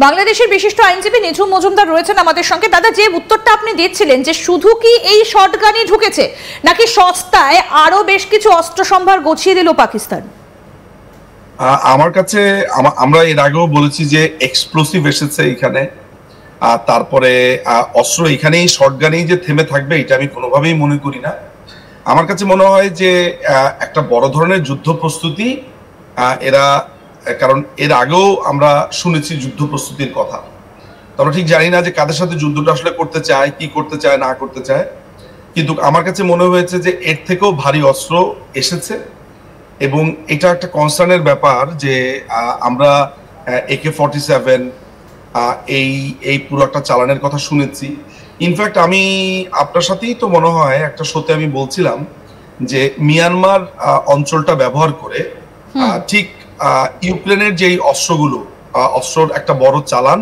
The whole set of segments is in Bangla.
বাংলাদেশের বিশিষ্ট আইনজীবী নিঝুম মজুমদার রয়েছেন আমাদের সঙ্গে। দাদা, যে উত্তরটা আপনি দিচ্ছিলেন যে শুধু কি এই শটগানই ঢুকেছে নাকি সস্তায় আরো বেশ কিছু অস্ত্র সম্ভার গছিয়ে দিল পাকিস্তান? আমার কাছে আমরা এর আগেও বলেছি যে এক্সপ্লোসিভ এসেছে এখানে, তারপরে অস্ত্র এখানেই শটগানেই যে থেমে থাকবে এটা আমি কোনোভাবেই মনে করি না। আমার কাছে মনে হয় যে একটা বড় ধরনের যুদ্ধ প্রস্তুতি এরা, কারণ এর আগেও আমরা শুনেছি যুদ্ধ প্রস্তুতির কথা, তো আমরা ঠিক জানি না যে কাদের সাথে যুদ্ধটা আসলে করতে চায়, কি করতে চায় না করতে চায়, কিন্তু আমার কাছে মনে হয়েছে যে এর থেকেও ভারী অস্ত্র এসেছে এবং এটা একটা কনসার্নের ব্যাপার যে আমরা AK-47 এই পুরো একটা চালানের কথা শুনেছি। ইনফ্যাক্ট আমি আপনার সাথেই তো মনে হয় একটা শোতে আমি বলছিলাম যে মিয়ানমার অঞ্চলটা ব্যবহার করে ঠিক ইউক্রেনের যেই অস্ত্রগুলো, অস্ত্রর একটা বড় চালান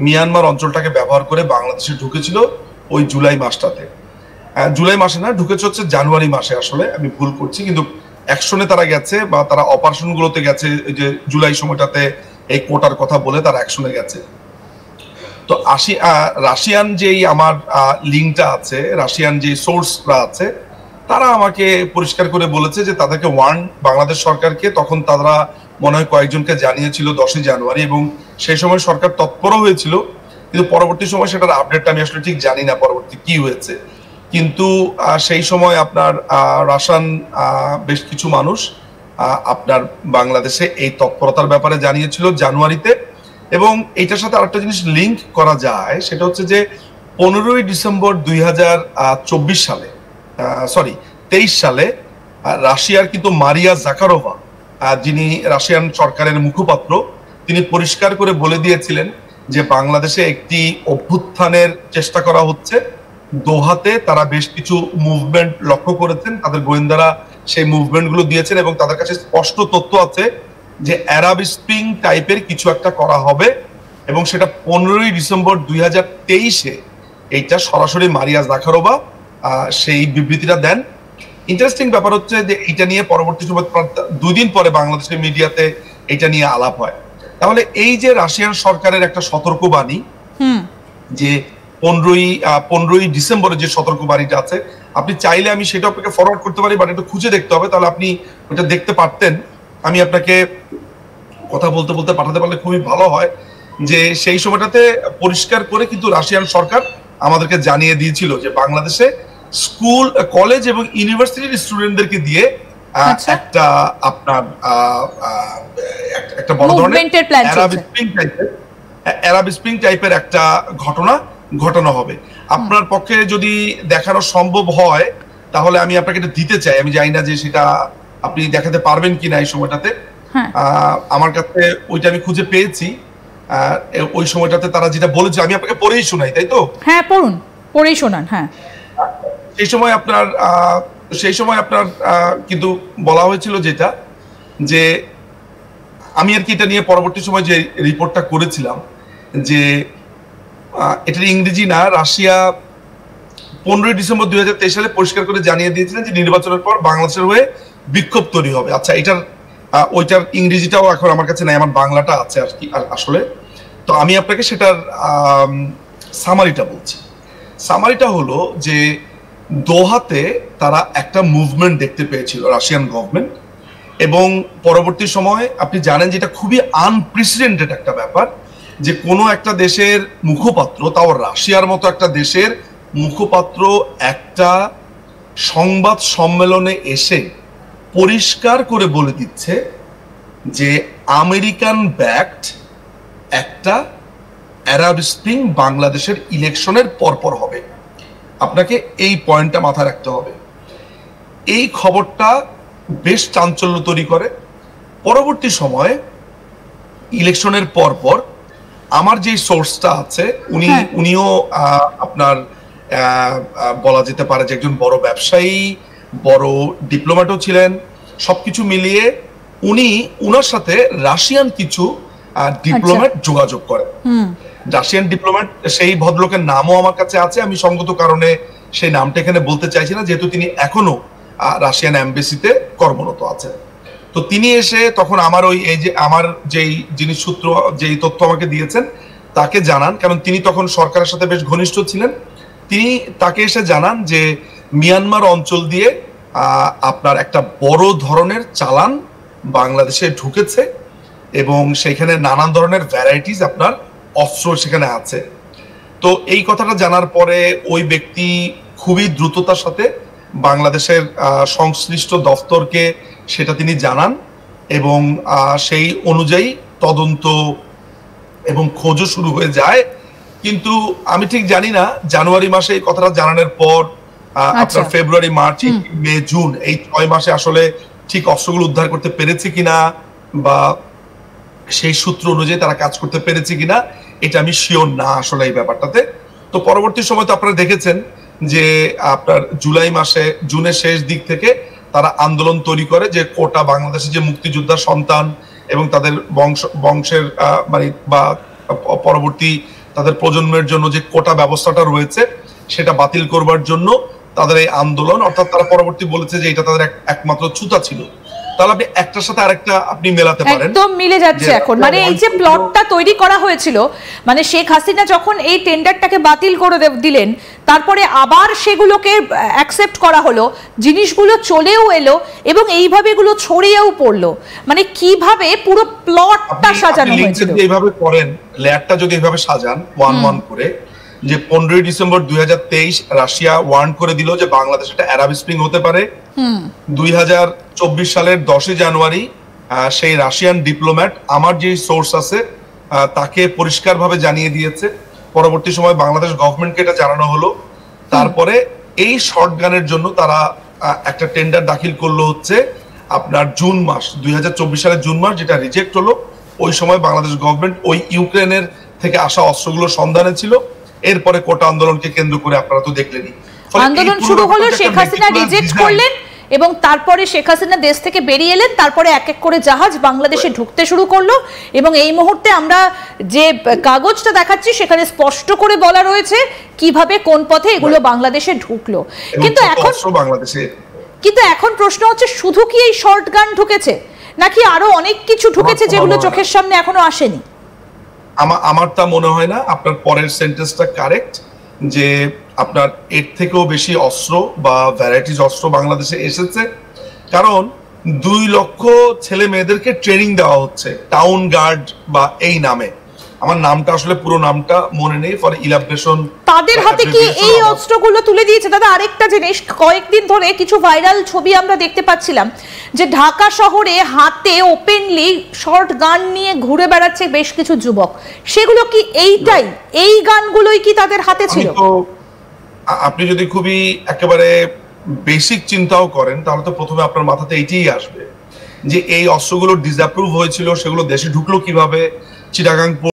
মিয়ানমার অঞ্চলটাকে ব্যবহার করে বাংলাদেশে ঢুকেছিল ওই জুলাই মাসটাতে। জুলাই মাসে না, ঢুকেছে হচ্ছে জানুয়ারি মাসে, আসলে আমি ভুল করছি, কিন্তু অ্যাকশনে তারা গেছে বা তারা অপারেশন গুলোতে গেছে, যে জুলাই সময়টাতে এই কোটার কথা বলে তারা অ্যাকশনে গেছে। তো রাশিয়ান যেই আমার লিঙ্কটা আছে, রাশিয়ান যে সোর্সরা আছে, তারা আমাকে পরিষ্কার করে বলেছে যে তাদেরকে বাংলাদেশ সরকারকে তখন তারা মনে হয় কয়েকজনকে জানিয়েছিল 10ই জানুয়ারি, এবং সেই সময় সরকার তৎপরও হয়েছিল, কিন্তু পরবর্তী সময় সেটার আপডেটটা আমি আসলে ঠিক জানি না পরবর্তী কি হয়েছে। কিন্তু সেই সময় আপনার রাশিয়ান বেশ কিছু মানুষ আপনার বাংলাদেশে এই তৎপরতার ব্যাপারে জানিয়েছিল জানুয়ারিতে। এবং এটার সাথে আরেকটা জিনিস লিঙ্ক করা যায়, সেটা হচ্ছে যে 15ই ডিসেম্বর 2024 সালে, সরি 23 সালে রাশিয়ার কিন্তু মারিয়া জাকারোভা, যিনি রাশিয়ান সরকারের মুখপাত্র, তিনি পরিষ্কার করে বলে দিয়েছিলেন যে বাংলাদেশে একটি অভ্যুত্থানের চেষ্টা করা হচ্ছে। দোহাতে তারা বেশ কিছু মুভমেন্ট লক্ষ্য করেছেন, তাদের গোয়েন্দারা সেই মুভমেন্ট গুলো দিয়েছেন এবং তাদের কাছে স্পষ্ট তথ্য আছে যে অ্যারাব স্প্রিং টাইপের কিছু একটা করা হবে, এবং সেটা 15ই ডিসেম্বর 2023-এ এইটা সরাসরি মারিয়া জাকারোভা সেই বিবৃতিটা দেন। ইন্টারেস্টিং ব্যাপার হচ্ছে যে এটা নিয়ে পরবর্তী সময় 2 দিন পরে বাংলাদেশের মিডিয়াতে এটা নিয়ে আলাপ হয়। তাহলে এই যে রাশিয়ান সরকারের একটা সতর্কবাণী, যে 15ই ডিসেম্বরের যে সতর্কবাণীটা আছে, আপনি চাইলে আমি সেটা আপনাকে ফরওয়ার্ড করতে পারি, বাট একটু খুঁজে দেখতে হবে, তাহলে আপনি ওটা দেখতে পারতেন। আমি আপনাকে কথা বলতে বলতে পাঠাতে পারলে খুবই ভালো হয়। যে সেই সময়টাতে পরিষ্কার করে কিন্তু রাশিয়ান সরকার আমাদেরকে জানিয়ে দিয়েছিল যে বাংলাদেশে স্কুল, কলেজ এবং ইউনিভার্সিটির স্টুডেন্টদেরকে দিয়ে একটা আপনার একটা বড় ধরনের অ্যারাব স্প্রিং টাইপের একটা ঘটনা হবে। আপনার পক্ষে যদি দেখানো সম্ভব হয় তাহলে আমি আপনাকে এটা দিতে চাই। আমি জানি না যে সেটা আপনি দেখাতে পারবেন কিনা এই সময়টাতে। আমার কাছে ওইটা আমি খুঁজে পেয়েছি। ওই সময়টাতে তারা যেটা বলেছে আমি আপনাকে পড়েই শোনাই, তাই তো? হ্যাঁ, পড়ুন, পড়েই শোনান। হ্যাঁ, সেই সময় আপনার কিন্তু বলা হয়েছিল যেটা, যে আমি আর কি এটা নিয়ে পরবর্তী সময় যে রিপোর্টটা করেছিলাম, যে এটার ইংরেজি না, রাশিয়া 15ই ডিসেম্বর 2023 সালে পরিষ্কার করে জানিয়ে দিয়েছিলেন যে নির্বাচনের পর বাংলাদেশের হয়ে বিক্ষোভ তৈরি হবে। আচ্ছা, ওইটার ইংরেজিটাও এখন আমার কাছে নাই, আমার বাংলাটা আছে আর কি আসলে। তো আমি আপনাকে সেটার সামারিটা বলছি। সামারিটা হলো যে দোহাতে তারা একটা মুভমেন্ট দেখতে পেয়েছিল রাশিয়ান গভর্নমেন্ট, এবং পরবর্তী সময় আপনি জানেন যে এটা খুবই আনপ্রেসিডেন্টেড একটা ব্যাপার, যে কোনো একটা দেশের মুখপাত্র, তাও রাশিয়ার মতো একটা দেশের মুখপাত্র একটা সংবাদ সম্মেলনে এসে পরিষ্কার করে বলে দিচ্ছে যে আমেরিকান ব্যাকড একটা অ্যারাব স্প্রিং বাংলাদেশের ইলেকশনের পরপর হবে। আপনাকে এই পয়েন্টটা মাথায় রাখতে হবে। এই খবরটা বেশ চাঞ্চল্য তৈরি করে। পরবর্তী সময়ে ইলেকশনের পরপর আমার যে সোর্সটা আছে উনিও আপনার বলা যেতে পারে যে একজন বড় ব্যবসায়ী, বড় ডিপ্লোম্যাটও ছিলেন। সবকিছু মিলিয়ে উনার সাথে রাশিয়ান কিছু ডিপ্লোম্যাট যোগাযোগ করেন। রাশিয়ান ডিপ্লোম্যাট, সেই ভদ্রলোকের নামও আমার কাছে আছে, আমি সঙ্গত কারণে সেই নামটা এখানে বলতে চাইছি না, যেহেতু তিনি এখনো রাশিয়ান এমবেসিতে কর্মরত আছেন। তো তিনি এসে তখন আমার যেই জিনিস সূত্র, যেই তথ্য আমাকে দিয়েছেন, তাকে জানান, কারণ তিনি তখন সরকারের সাথে বেশ ঘনিষ্ঠ ছিলেন, তিনি তাকে এসে জানান যে মিয়ানমার অঞ্চল দিয়ে আপনার একটা বড় ধরনের চালান বাংলাদেশে ঢুকেছে এবং সেখানে নানান ধরনের ভ্যারাইটিস আপনার অস্ত্র সেখানে আছে। তো এই কথাটা জানার পরে ওই ব্যক্তি খুবই দ্রুততার সাথে বাংলাদেশের সংশ্লিষ্ট দফতরকে সেটা তিনি জানান এবং সেই অনুযায়ী তদন্ত এবং খোঁজও শুরু হয়ে যায়। কিন্তু আমি ঠিক জানি না জানুয়ারি মাসে এই কথাটা জানানোর পর আপনার ফেব্রুয়ারি, মার্চ, মে, জুন এই 6 মাসে আসলে ঠিক অস্ত্রগুলো উদ্ধার করতে পেরেছে কিনা বা সেই সূত্র অনুযায়ী তারা কাজ করতে পেরেছে কিনা এটা আমি শিওর না আসলে এই ব্যাপারটাতে। তো পরবর্তী সময় তো আপনারা দেখেছেন যে আপনার জুলাই মাসে, জুনের শেষ দিক থেকে তারা আন্দোলন তৈরি করে যে কোটা বাংলাদেশের যে মুক্তিযোদ্ধার সন্তান এবং তাদের বংশের মানে বা পরবর্তী তাদের প্রজন্মের জন্য যে কোটা ব্যবস্থাটা রয়েছে সেটা বাতিল করবার জন্য তাদের এই আন্দোলন, অর্থাৎ তারা পরবর্তী বলেছে যে এটা তাদের একমাত্র ছুতা ছিল। তাহলে আপনি একটার সাথে আরেকটা আপনি মেলাতে পারেন, একদম মিলে যাচ্ছে এখন। মানে এই যে প্লটটা তৈরি করা হয়েছিল, মানে শেখ হাসিনা যখন এই টেন্ডারটাকে বাতিল করে দিলেন, তারপরে আবার সেগুলোকে অ্যাকসেপ্ট করা হলো, জিনিসগুলো চলেও এলো এবং এইভাবে এগুলো ছড়িয়েও পড়লো। মানে কিভাবে পুরো প্লটটা সাজানো হয়েছিল এইভাবে করেন, লেয়ারটা যদি এইভাবে সাজান ওয়ান ওয়ান করে, যে 15 ডিসেম্বর 2023 রাশিয়া ওয়ার্ন করে দিল যে বাংলাদেশ একটা আরব স্প্রিং হতে পারে। 2024 সালের 10 জানুয়ারি সেই রাশিয়ান ডিপ্লোম্যাট, আমার যে সোর্স আছে তাকে পরিষ্কারভাবে জানিয়ে দিয়েছে। পরবর্তী সময় বাংলাদেশ গভর্নমেন্টকে এটা জানানো হলো। তারপরে এই শর্ট গানের জন্য তারা একটা টেন্ডার দাখিল করলো হচ্ছে আপনার জুন মাস, 2024 সালের জুন মাস, যেটা রিজেক্ট হলো। ওই সময় বাংলাদেশ গভর্নমেন্ট ওই ইউক্রেনের থেকে আসা অস্ত্রগুলো সন্ধানে ছিল। এরপরে কোটা আন্দোলনকে কেন্দ্র করে আপনারা তো দেখলেনই, আন্দোলন শুরু হলো, শেখ হাসিনা রিজেক্ট করলেন এবং তারপরে শেখ হাসিনা দেশ থেকে বেরিয়ে এলেন। তারপরে এক এক করে জাহাজ বাংলাদেশে ঢুকতে শুরু করলো এবং এই মুহূর্তে আমরা যে কাগজটা দেখাচ্ছি সেখানে স্পষ্ট করে বলা রয়েছে কিভাবে কোন পথে এগুলো বাংলাদেশে ঢুকলো। কিন্তু এখন প্রশ্ন হচ্ছে, শুধু কি এই শর্ট গান ঢুকেছে নাকি আরো অনেক কিছু ঢুকেছে যেগুলো চোখের সামনে এখনো আসেনি? আমার তা মনে হয় না। আপনার পরের সেন্টেন্সটা কারেক্ট, যে আপনার এর থেকেও বেশি অস্ত্র বা ভ্যারাইটিস অস্ত্র বাংলাদেশে এসেছে। কারণ 2 লক্ষ ছেলে মেয়েদেরকে ট্রেনিং দেওয়া হচ্ছে টাউন গার্ড বা এই নামে, আমার নামটা আসলে পুরো নামটা মনে নেই, ফর ইলাবরেশন। তাদের হাতে কি এই অস্ত্রগুলো তুলে দিয়েছে? দাদা আরেকটা জিনিস, কয়েকদিন ধরে কিছু ভাইরাল ছবি আমরা দেখতে পাচ্ছিলাম যে ঢাকা শহরে হাতে ওপেনলি শর্ট গান নিয়ে ঘুরে বেড়াচ্ছে বেশ কিছু যুবক। সেগুলো কি এইটাই, এই গানগুলোই কি তাদের হাতে ছিল? আপনি যদি খুবই একেবারে বেসিক চিন্তাও করেন তাহলে তো প্রথমে আপনার মাথাতে এইটাই আসবে যে এই অস্ত্রগুলো ডিসঅ্যাপ্রুভ হয়েছিল, সেগুলো দেশে ঢুকলো কিভাবে। চিটাগাং